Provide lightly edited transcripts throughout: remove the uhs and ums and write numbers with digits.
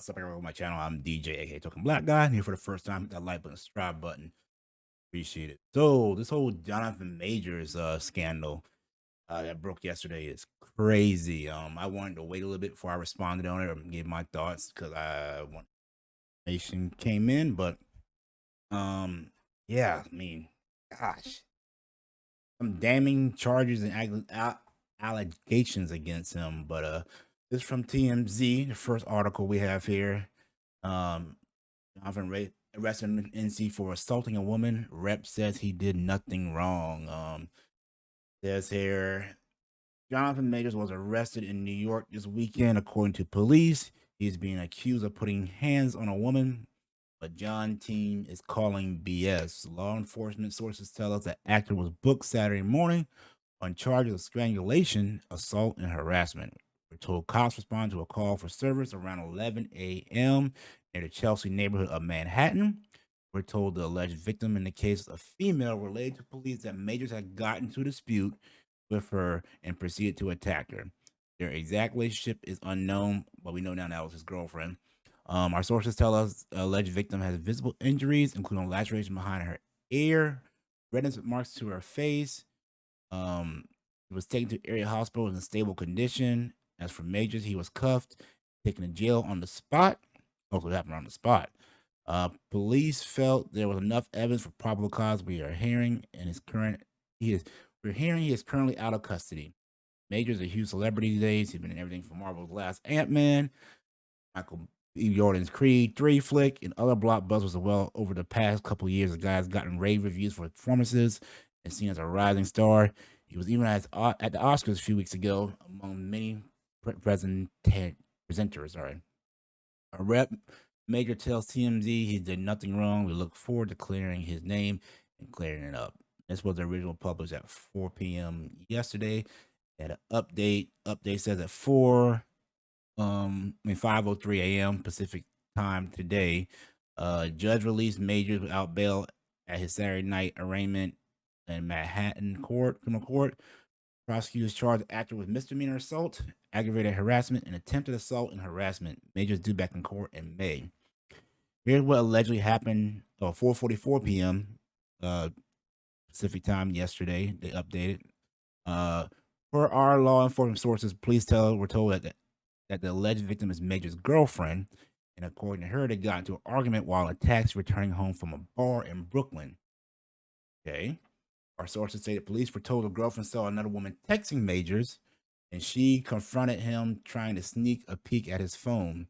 What's up, everyone? On my channel, I'm DJ, aka Token Black Guy. And here for the first time, hit that like button, subscribe button. Appreciate it. So, this whole Jonathan Majors scandal that broke yesterday is crazy. I wanted to wait a little bit before I responded on it or give my thoughts because information came in. But yeah, I mean, gosh, some damning charges and allegations against him. But this is from TMZ, the first article we have here. Jonathan arrested in NC for assaulting a woman. Rep says he did nothing wrong. Says here, Jonathan Majors was arrested in New York this weekend, according to police. He's being accused of putting hands on a woman, but John team is calling BS. Law enforcement sources tell us that actor was booked Saturday morning on charges of strangulation, assault, and harassment. We're told cops responded to a call for service around 11 a.m. near the Chelsea neighborhood of Manhattan. We're told the alleged victim in the case is a female related to police that Majors had gotten into a dispute with her and proceeded to attack her. Their exact relationship is unknown, but we know now that was his girlfriend. Our sources tell us the alleged victim has visible injuries, including laceration behind her ear, redness marks to her face. He was taken to area hospital in a stable condition. As for Majors, he was cuffed, taken to jail on the spot. Also happened on the spot. Police felt there was enough evidence for probable cause. We're hearing he is currently out of custody. Major's a huge celebrity these days. He's been in everything from Marvel's last Ant-Man, Michael B. Jordan's Creed 3 flick, and other blockbusters as well. Over the past couple of years, the guy has gotten rave reviews for his performances and seen as a rising star. He was even at the Oscars a few weeks ago, among many presenters. Sorry. A rep Major tells TMZ he did nothing wrong. We look forward to clearing his name and clearing it up. This was the original published at 4 p.m. yesterday. Had an update. Update says at 5:03 a.m. Pacific time today. Judge released Majors without bail at his Saturday night arraignment in Manhattan criminal court. Prosecutors charged the actor with misdemeanor assault, aggravated harassment, and attempted assault and harassment. Majors due back in court in May. Here's what allegedly happened at 4:44 p.m. Pacific time yesterday. They updated. For our law enforcement sources, we're told that the alleged victim is Major's girlfriend, and according to her, they got into an argument while a taxi returning home from a bar in Brooklyn. Okay. Our sources say the police were told the girlfriend saw another woman texting Majors, and she confronted him trying to sneak a peek at his phone.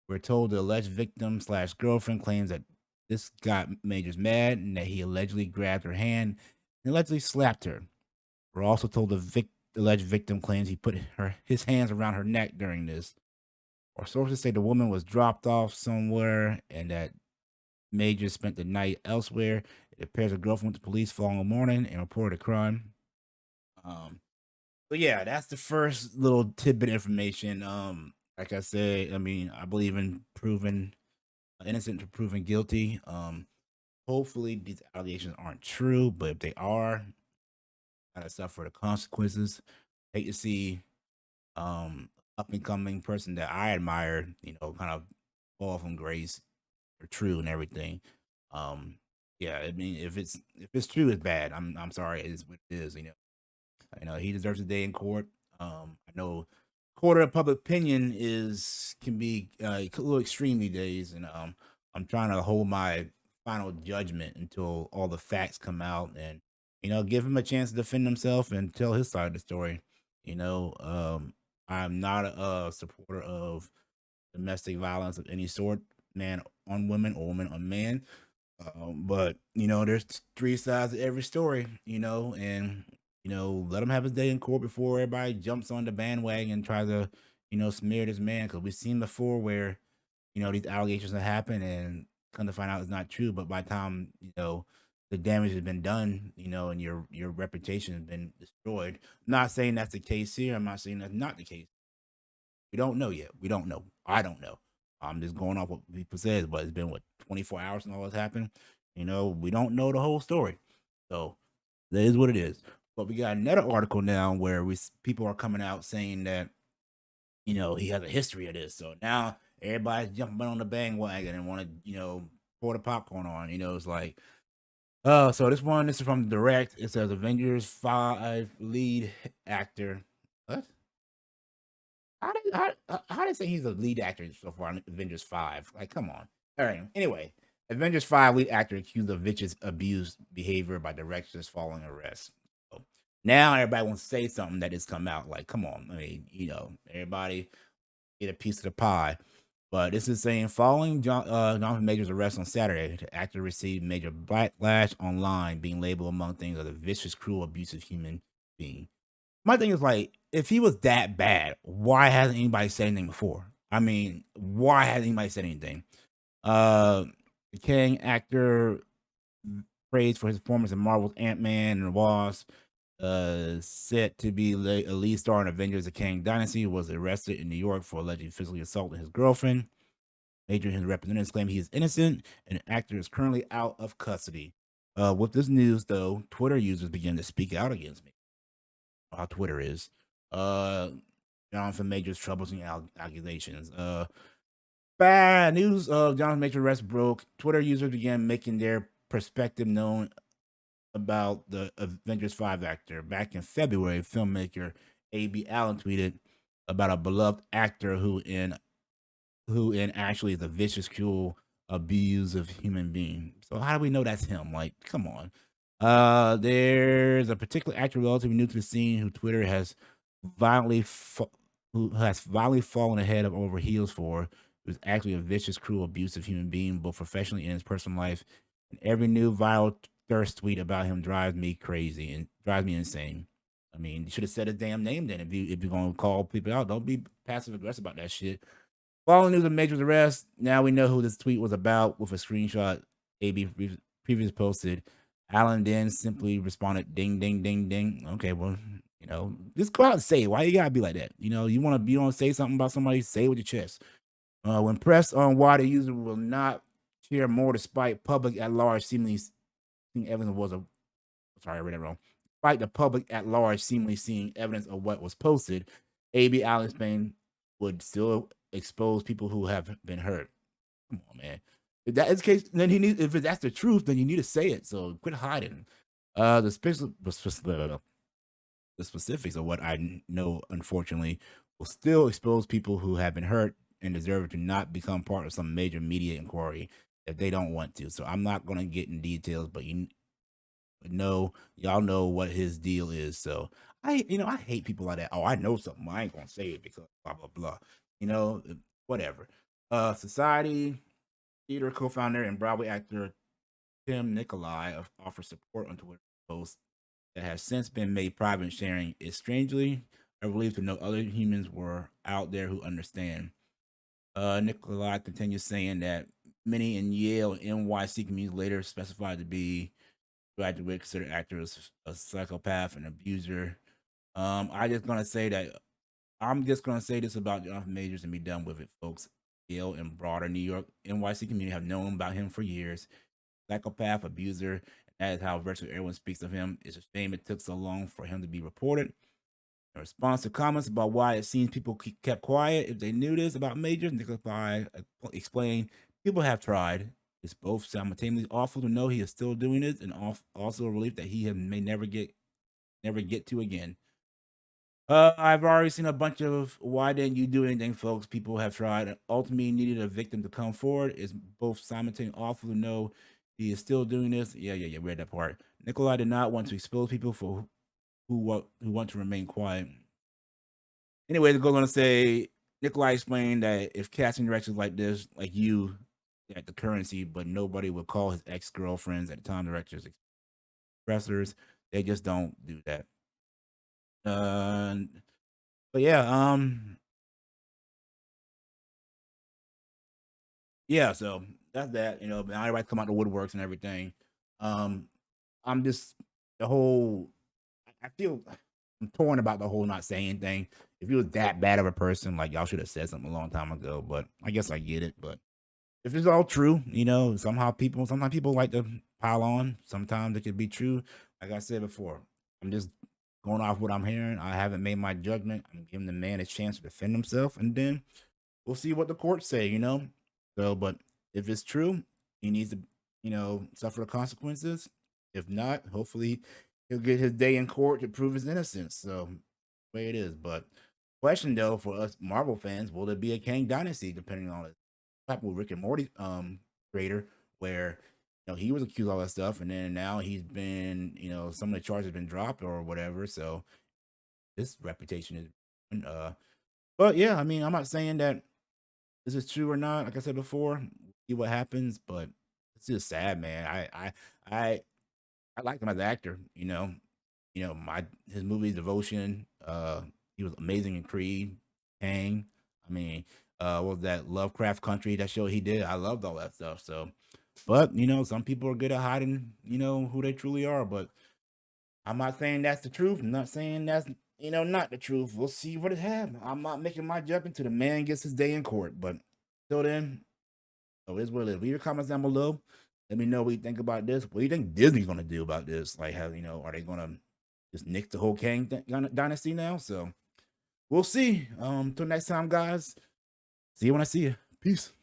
We're told the alleged victim / girlfriend claims that this got Majors mad and that he allegedly grabbed her hand and allegedly slapped her. We're also told the alleged victim claims he put his hands around her neck during this. Our sources say the woman was dropped off somewhere and that Majors spent the night elsewhere. It appears the girlfriend went to police following morning and reported a crime. So yeah, that's the first little tidbit information. Like I said, I mean, I believe in proven innocent to proven guilty. Hopefully these allegations aren't true, but if they are, gotta suffer the consequences. Hate to see up and coming person that I admire, kind of fall from grace or true and everything. Yeah, I mean, if it's true, it's bad. I'm sorry, it is what it is. He deserves a day in court. I know court of public opinion can be a little extreme these days, and I'm trying to hold my final judgment until all the facts come out, and give him a chance to defend himself and tell his side of the story. I'm not a supporter of domestic violence of any sort, man on women or woman on man. But there's three sides to every story, and let him have his day in court before everybody jumps on the bandwagon and tries to, smear this man. Because we've seen before where, these allegations have happened and come to find out it's not true. But by the time the damage has been done, and your reputation has been destroyed. I'm not saying that's the case here. I'm not saying that's not the case. We don't know yet. We don't know. I don't know. I'm just going off what people says, but it's been 24 hours and all this happened. We don't know the whole story. So that is what it is. But we got another article now where people are coming out saying that he has a history of this. So now everybody's jumping on the bandwagon and want to, pour the popcorn on. It's like, so this is from Direct. It says Avengers 5 lead actor. What? How did they say he's the lead actor so far in Avengers 5? Like, come on. All right. Anyway, Avengers 5 lead actor accused of vicious abuse behavior by directors following arrest. So now everybody wants to say something that has come out. Like, come on. I mean, everybody get a piece of the pie. But this is saying following Jonathan Majors' arrest on Saturday, the actor received major backlash online, being labeled among things as a vicious, cruel, abusive human being. My thing is like, if he was that bad, why hasn't anybody said anything before? I mean, why hasn't anybody said anything? The Kang actor praised for his performance in Marvel's Ant-Man and Wasp, set to be a lead star in Avengers: The Kang Dynasty, was arrested in New York for allegedly physically assaulting his girlfriend. Major and his representatives claim he is innocent, and the actor is currently out of custody. With this news, though, Twitter users began to speak out against me. How Twitter is. Jonathan Major's troublesome accusations. Bad news of Jonathan Major's arrest broke. Twitter users began making their perspective known about the Avengers 5 actor. Back in February, filmmaker A.B. Allen tweeted about a beloved actor who in actually is a vicious, cruel, abusive human being. So how do we know that's him? Like, come on. There's a particular actor relatively new to the scene who Twitter has violently fallen ahead of over heels for, who's actually a vicious, cruel, abusive human being, both professionally and in his personal life. And every new viral thirst tweet about him drives me crazy and drives me insane. I mean, you should have said his damn name then. If you're gonna call people out, don't be passive aggressive about that shit. Following news of Major's arrest, now we know who this tweet was about with a screenshot AB previously posted. Allen then simply responded, ding, ding, ding, ding. Okay, well, just go out and say it. Why you gotta be like that? You want to say something about somebody, say it with your chest. When pressed on why the user will not share more despite public at large seemingly seeing evidence was a sorry, I read it wrong. Despite the public at large seemingly seeing evidence of what was posted, AB Allen Spain would still expose people who have been hurt. Come on, man. If that is the case, then if that's the truth, then you need to say it. So quit hiding. The specifics of what I know, unfortunately, will still expose people who have been hurt and deserve to not become part of some major media inquiry if they don't want to. So I'm not going to get in details, but y'all know what his deal is. So I hate people like that. Oh, I know something. I ain't gonna say it because blah blah blah. Whatever. Society theater co-founder and Broadway actor Tim Nicolai offers support on Twitter post that has since been made private, sharing it strangely. I believe to know other humans were out there who understand. Nicolai continues saying that many in Yale and NYC communities later specified to be graduate considered actors a psychopath and abuser. I'm just gonna say this about Jonathan Majors and be done with it, folks. Yale and broader New York NYC community have known about him for years. Psychopath, abuser, and that is how virtually everyone speaks of him. It's a shame it took so long for him to be reported. In response to comments about why it seems people kept quiet if they knew this about Majors, Nicolai explained, people have tried. It's both simultaneously awful to know he is still doing it, and also a relief that he may never get to again. I've already seen a bunch of why didn't you do anything, folks. People have tried. Ultimately needed a victim to come forward. It's both simultaneously awful to know he is still doing this. Yeah, read that part. Nicolai did not want to expose people for who want to remain quiet. Anyway, they're going to say Nicolai explained that if casting directors like this, like you, at the currency, but nobody would call his ex-girlfriends at the time directors expressors. They just don't do that. But yeah, so that's that. Now everybody come out the woodworks and everything. I'm just the whole. I feel I'm torn about the whole not saying thing. If he was that bad of a person, like y'all should have said something a long time ago. But I guess I get it. But if it's all true, sometimes people like to pile on. Sometimes it could be true. Like I said before, I'm just going off what I'm hearing. I haven't made my judgment. I'm giving the man a chance to defend himself, and then we'll see what the courts say, you know. So, but if it's true, he needs to, suffer the consequences. If not, hopefully he'll get his day in court to prove his innocence. So, way it is. But question though for us Marvel fans, will there be a Kang Dynasty depending on it? Happened with Rick and Morty creator, where he was accused of all that stuff, and then now he's been, some of the charges have been dropped or whatever. So his reputation is but yeah, I mean, I'm not saying that this is true or not. Like I said before, see what happens, but it's just sad, man. I I liked him as an actor, my his movie Devotion, he was amazing in Creed, Kang. I mean, what was that Lovecraft Country, that show he did? I loved all that stuff. So, but some people are good at hiding, who they truly are. But I'm not saying that's the truth. I'm not saying that's not the truth. We'll see what it happens. I'm not making my judgment till the man gets his day in court. But till then, so it's what it is. Leave your comments down below. Let me know what you think about this. What do you think Disney's gonna do about this? Like, how are they gonna just nick the whole Kang dynasty now? So we'll see. Till next time, guys. See you when I see you. Peace.